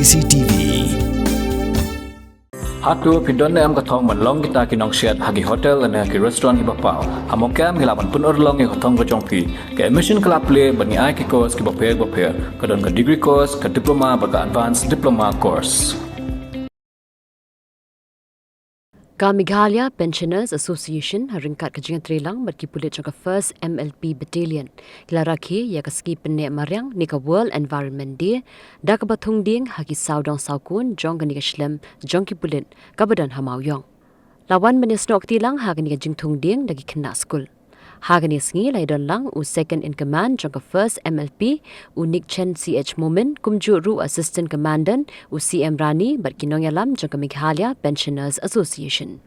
CCTV Hatu pidonne am kathong man long kita kinong shed hagi hotel and hagi restaurant iba pau hamokam hilaban pun long e kathong ko jongpi ke admission club play bani ai ki course ki bapher kadon ka degree course ka diploma ba ka advanced diploma course Ka Meghalaya Pensioners Association Ryngkat ka jingan trelang mat ki Pulit ka first MLP battalion kila rakhi ya ka ski Pynneh Mariang ni ka World Environment Day da ka Thung Dieng hagi saudong saukun jong ka ni ka Shlem jong ki Pulit ka badan ha Mawiong lawan menisnok tilang ha ka ni ka jing Thung Dieng dagi kena school ha ka ni Sngi lai don lang u second in command jong ka first MLP u Nick Chen CH Moment kumju ru assistant commandant u CM Rani bat kinong yalam jong ka Meghalaya Pensioners Association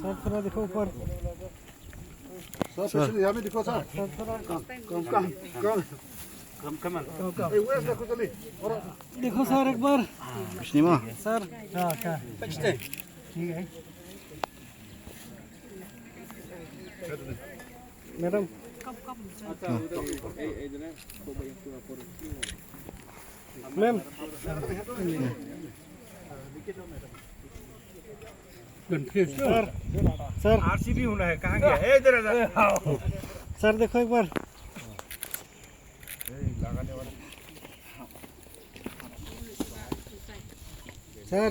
थोड़ा देखो ऊपर sir यहाँ में देखो sir कम देखो sir एक बार कुछ नहीं माँ सर क्या ठीक है मैडम मैम सर आरसीबी होना है कहाँ गया है इधर सर देखो एक बार sir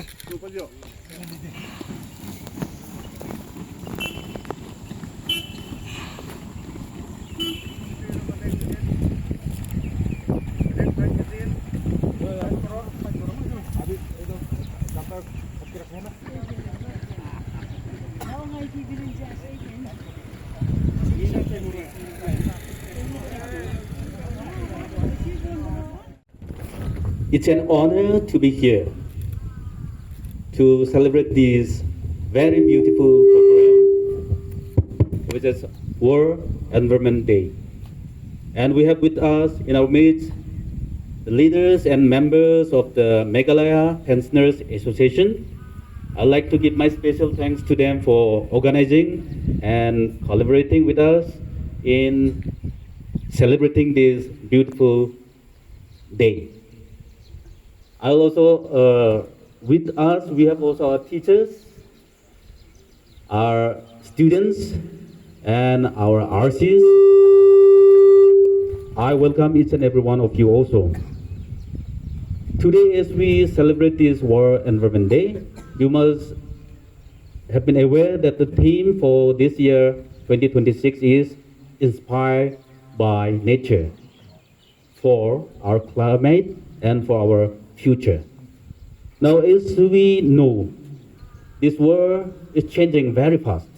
It's an honor to be here to celebrate this very beautiful program, which is World Environment Day. And we have with us in our midst the leaders and members of the Meghalaya Pensioners Association. I'd like to give my special thanks to them for organizing and collaborating with us in celebrating this beautiful day. I'll also, with us, we have also our teachers, our students, and our RCs. I welcome each and every one of you also. Today, as we celebrate this World Environment Day, you must have been aware that the theme for this year, 2026, is inspired by nature for our climate and for our future. Now, as we know, this world is changing very fast.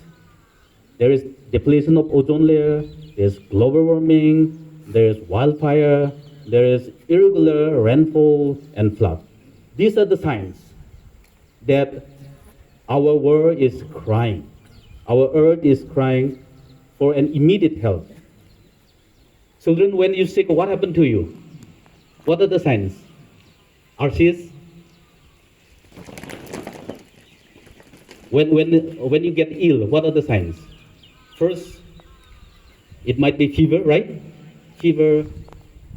There is depletion of ozone layer, there's global warming, there's wildfire, there is irregular rainfall and flood. These are the signs that our world is crying. Our earth is crying for an immediate help. Children, when you're sick, what happened to you? What are the signs? RCs? When you get ill, what are the signs? First, it might be fever, right? Fever,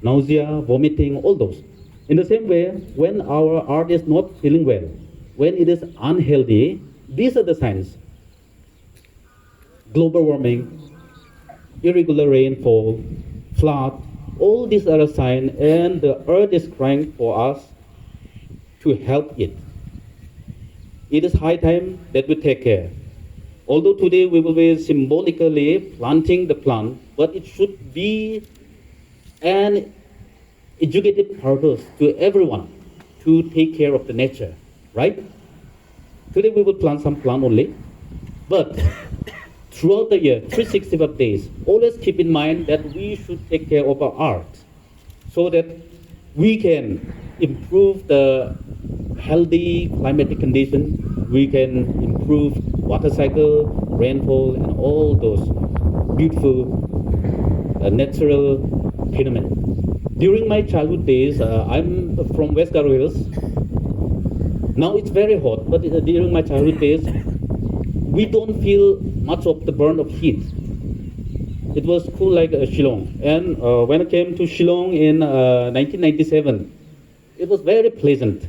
nausea, vomiting, all those. In the same way, when our heart is not feeling well, when it is unhealthy, these are the signs. Global warming, irregular rainfall, flood, all these are a sign, and the earth is crying for us to help it. It is high time that we take care. Although today we will be symbolically planting the plant, but it should be an educated purpose to everyone to take care of the nature, right? Today we will plant some plant only, but throughout the year, 365 days, always keep in mind that we should take care of our earth so that we can improve the healthy climatic condition, we can improve water cycle, rainfall, and all those beautiful natural phenomena. During my childhood days, I'm from West Garo Hills. Now it's very hot, but during my childhood days, we don't feel much of the burn of heat. It was cool like Shillong. And when I came to Shillong in 1997, it was very pleasant.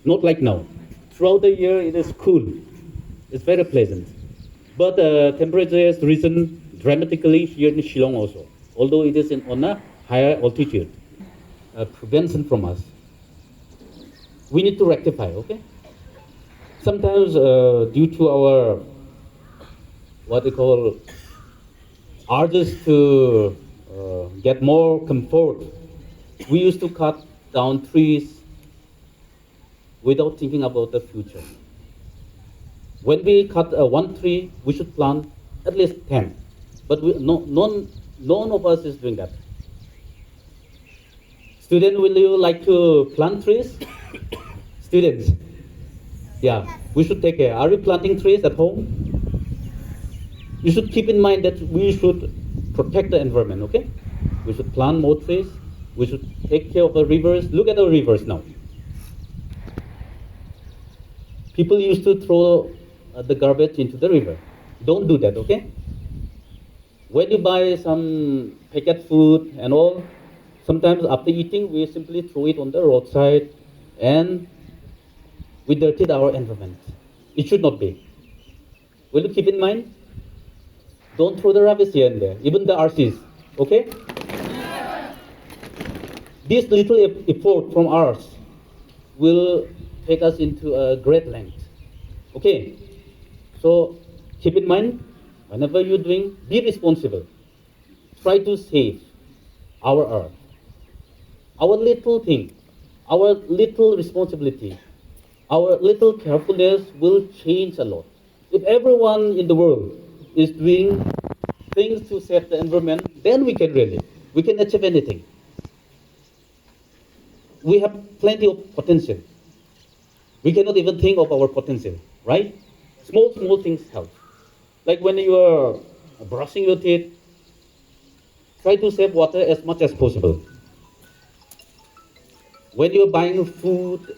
Not like now. Throughout the year, it is cool. It's very pleasant. But temperature has risen dramatically here in Shillong also, although it is on a higher altitude. Prevention from us. We need to rectify, okay? Sometimes due to our, what they call, urges to get more comfort, we used to cut down trees without thinking about the future. When we cut one tree, we should plant at least 10. But none of us is doing that. Student, will you like to plant trees? Students, yeah, we should take care. Are you planting trees at home? You should keep in mind that we should protect the environment, okay? We should plant more trees. We should take care of the rivers. Look at the rivers now. People used to throw the garbage into the river. Don't do that, okay? When you buy some packet food and all, sometimes after eating, we simply throw it on the roadside and we dirtied our environment. It should not be. Will you keep in mind? Don't throw the rubbish here and there, even the RCs, okay? This little effort from ours will take us into a great length, okay? So keep in mind, whenever you're doing, be responsible. Try to save our earth. Our little thing, our little responsibility, our little carefulness will change a lot. If everyone in the world is doing things to save the environment, then we can achieve anything. We have plenty of potential. We cannot even think of our potential, right? Small things help. Like when you are brushing your teeth, try to save water as much as possible. When you're buying food,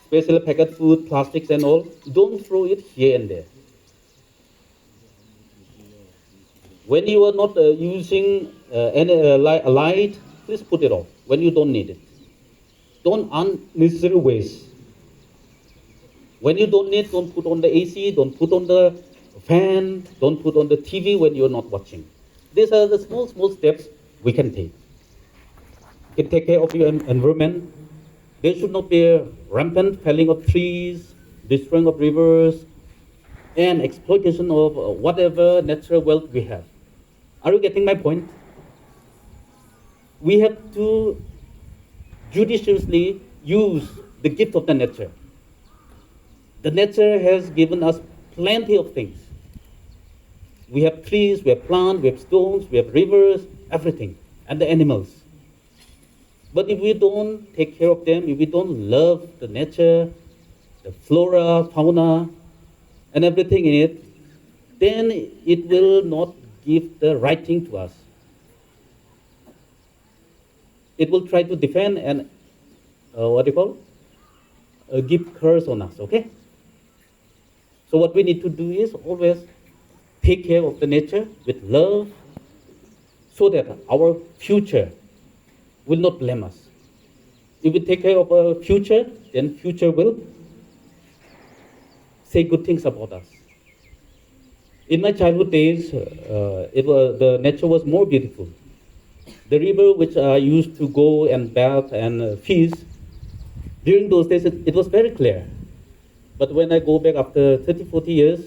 especially packet food, plastics and all, don't throw it here and there. When you are not using a light, please put it off when you don't need it. Don't unnecessary waste. When you don't need, don't put on the AC, don't put on the fan, don't put on the TV when you're not watching. These are the small steps we can take. You can take care of your environment. There should not be a rampant felling of trees, destroying of rivers, and exploitation of whatever natural wealth we have. Are you getting my point? We have to judiciously use the gift of the nature. The nature has given us plenty of things. We have trees, we have plants, we have stones, we have rivers, everything, and the animals. But if we don't take care of them, if we don't love the nature, the flora, fauna, and everything in it, then it will not give the right thing to us. It will try to defend and, give curse on us, okay? So what we need to do is always take care of the nature with love so that our future will not blame us. If we take care of our future, then future will say good things about us. In my childhood days, the nature was more beautiful. The river which I used to go and bath and fish, during those days it was very clear. But when I go back after 30, 40 years,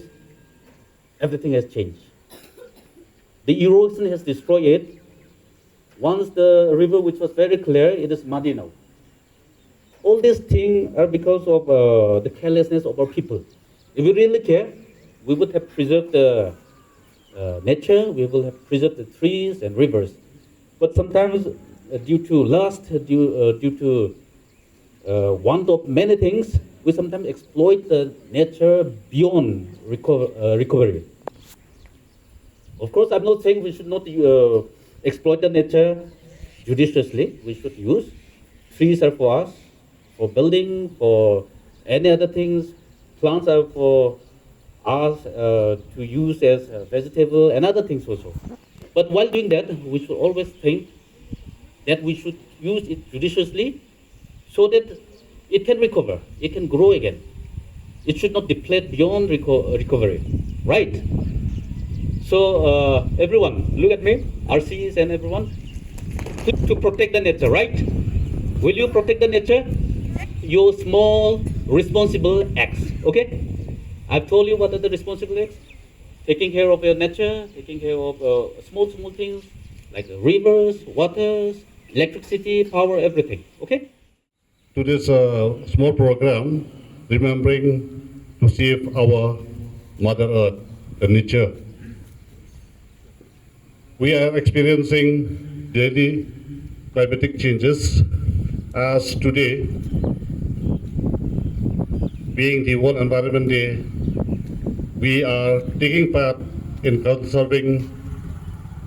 everything has changed. The erosion has destroyed it. Once the river which was very clear, it is muddy now. All these things are because of the carelessness of our people. If we really care, we would have preserved the nature, we will have preserved the trees and rivers. But sometimes, due to lust, due to want of many things, we sometimes exploit the nature beyond recovery. Of course, I'm not saying we should not exploit the nature judiciously. We should use. Trees are for us, for building, for any other things. Plants are for us to use as vegetable and other things also. But while doing that, we should always think that we should use it judiciously so that it can recover, it can grow again. It should not deplete beyond recovery, right? So everyone, look at me, RCs and everyone, to protect the nature, right? Will you protect the nature? Your small responsible acts, okay? I've told you what are the responsible acts. Taking care of your nature, taking care of small things like rivers, waters, electricity, power, everything, okay? To this small program, remembering to save our Mother Earth, the nature. We are experiencing daily climatic changes as today, being the World Environment Day, we are taking part in conserving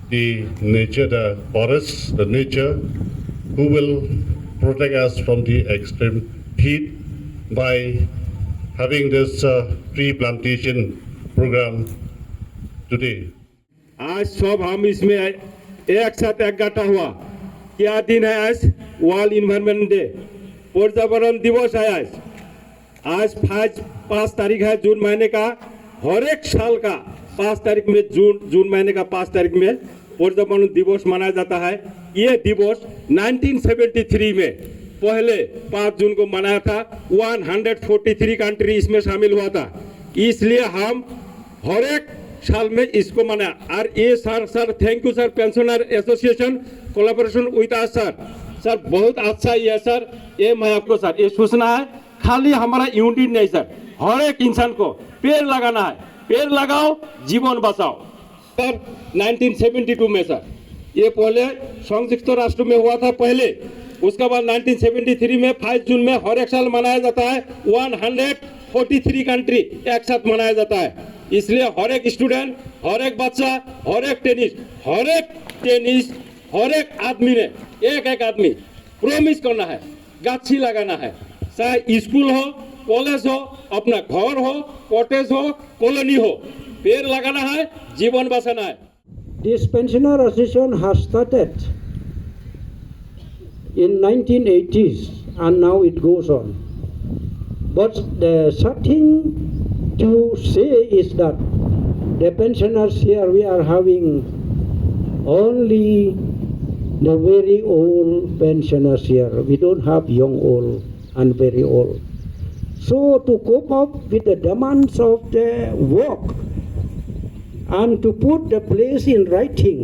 the nature, the forests, the nature, who will protect us from the extreme heat by having this tree plantation program today. आज सब हम इसमें एक साथ इकट्ठा हुआ। क्या दिन है आज? वर्ल्ड इन्वायरमेंट डे, पर्यावरण दिवस है आज 5 तारीख है जून महीने का। हर एक साल का 5 तारीख में जून महीने का 5 तारीख में पर्यावरण दिवस मनाया जाता है। ये दिवस 1973 में पहले 5 जून को मनाया था। 143 कंट्री इसमें शामिल हुआ था, इसलिए हम हर एक साल में इसको मनाया। और ये sir thank you sir, pensioner association collaboration with us sir बहुत अच्छा ही है सर। ये मैं आपको सर ये सूचना है, खाली हमारा यूनिट नहीं सर, हर एक इंसान को पेड़ लगाना है। पेड़ लगाओ, जीवन बचाओ सर। 1972 में सर ये पहले संयुक्त राष्ट्र में हुआ था पहले, उसके बाद 1973 में 5 जून में हर एक साल मनाया जाता है। 143 कंट्री एक साथ मनाया जाता है, इसलिए हर एक स्टूडेंट, हर एक बच्चा, हर एक टेनिस, हर एक आदमी ने एक आदमी प्रॉमिस करना है, गाछी लगाना है। चाहे स्कूल हो, कॉलेज हो, अपना घर हो, कॉटेज हो, कॉलोनी हो, पेड़ लगाना है, जीवन बचाना है। This pensioner association has started in 1980s and now it goes on. But the sad thing to say is that the pensioners here, we are having only the very old pensioners here. We don't have young, old and very old. So to cope up with the demands of the work and to put the place in writing,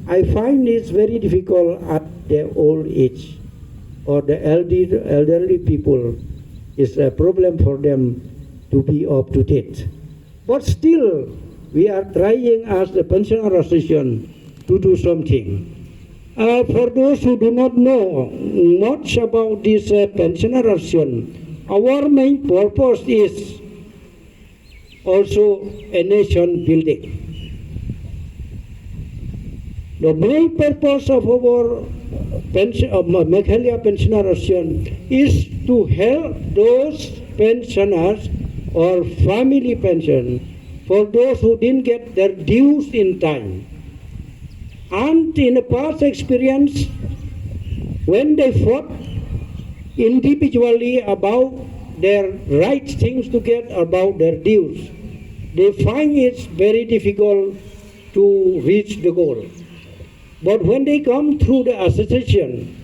I find it's very difficult at the old age or the elderly people. It's a problem for them to be up to date. But still, we are trying as the pensioner association to do something. For those who do not know much about this pensioner association, our main purpose is also a nation building. The main purpose of our Meghalaya Pensioner Association is to help those pensioners or family pension for those who didn't get their dues in time. And in a past experience, when they fought individually about their right things to get about their dues, they find it's very difficult to reach the goal. But when they come through the association,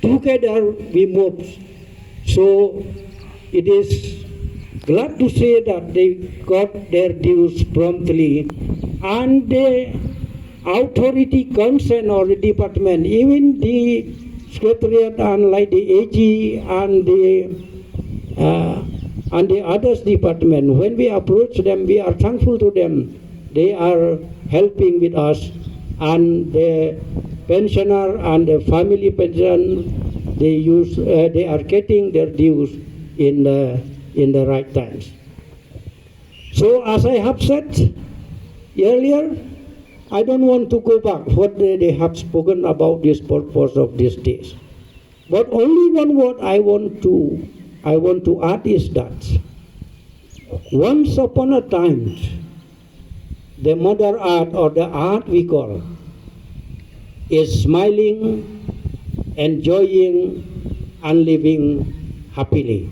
together we move. So it is glad to say that they got their dues promptly, and the authority concerned or the department, even the secretariat and like the AG and the others department, when we approach them, we are thankful to them. They are helping with us, and the pensioner and the family pension, they are getting their dues in the right times. So as I have said earlier, I don't want to go back what they have spoken about this purpose of these days. But only one word I want to I want to add is that once upon a time, the mother art or the art we call is smiling, enjoying, and living happily.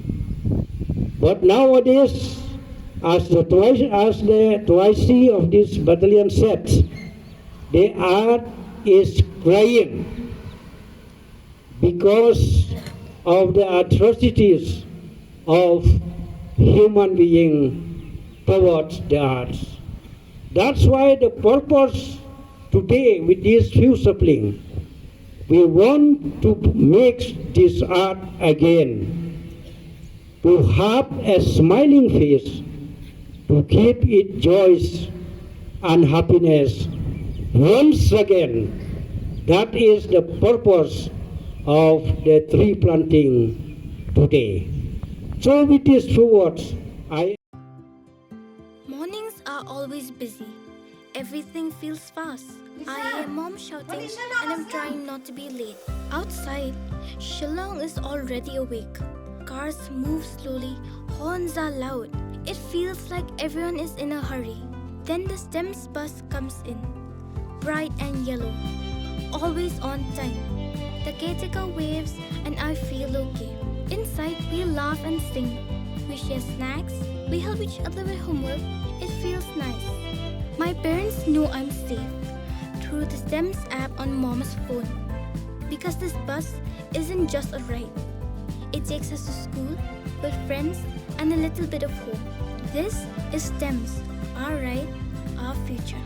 But nowadays, as the twice of this battalion said, the art is crying because of the atrocities of human being towards the arts. That's why the purpose today with these few saplings, we want to make this art again, to have a smiling face, to keep it joys and happiness once again. That is the purpose of the tree planting today. So with these few words, Mornings are always busy. Everything feels fast. I hear mom shouting and I'm trying not to be late. Outside, Shillong is already awake. Cars move slowly, horns are loud. It feels like everyone is in a hurry. Then the STEMS bus comes in, bright and yellow, always on time. The caretaker waves and I feel okay. Inside, we laugh and sing. We share snacks, we help each other with homework. It feels nice. My parents know I'm safe through the STEMS app on mom's phone. Because this bus isn't just a ride. It takes us to school with friends and a little bit of hope. This is STEMS, our ride, our future.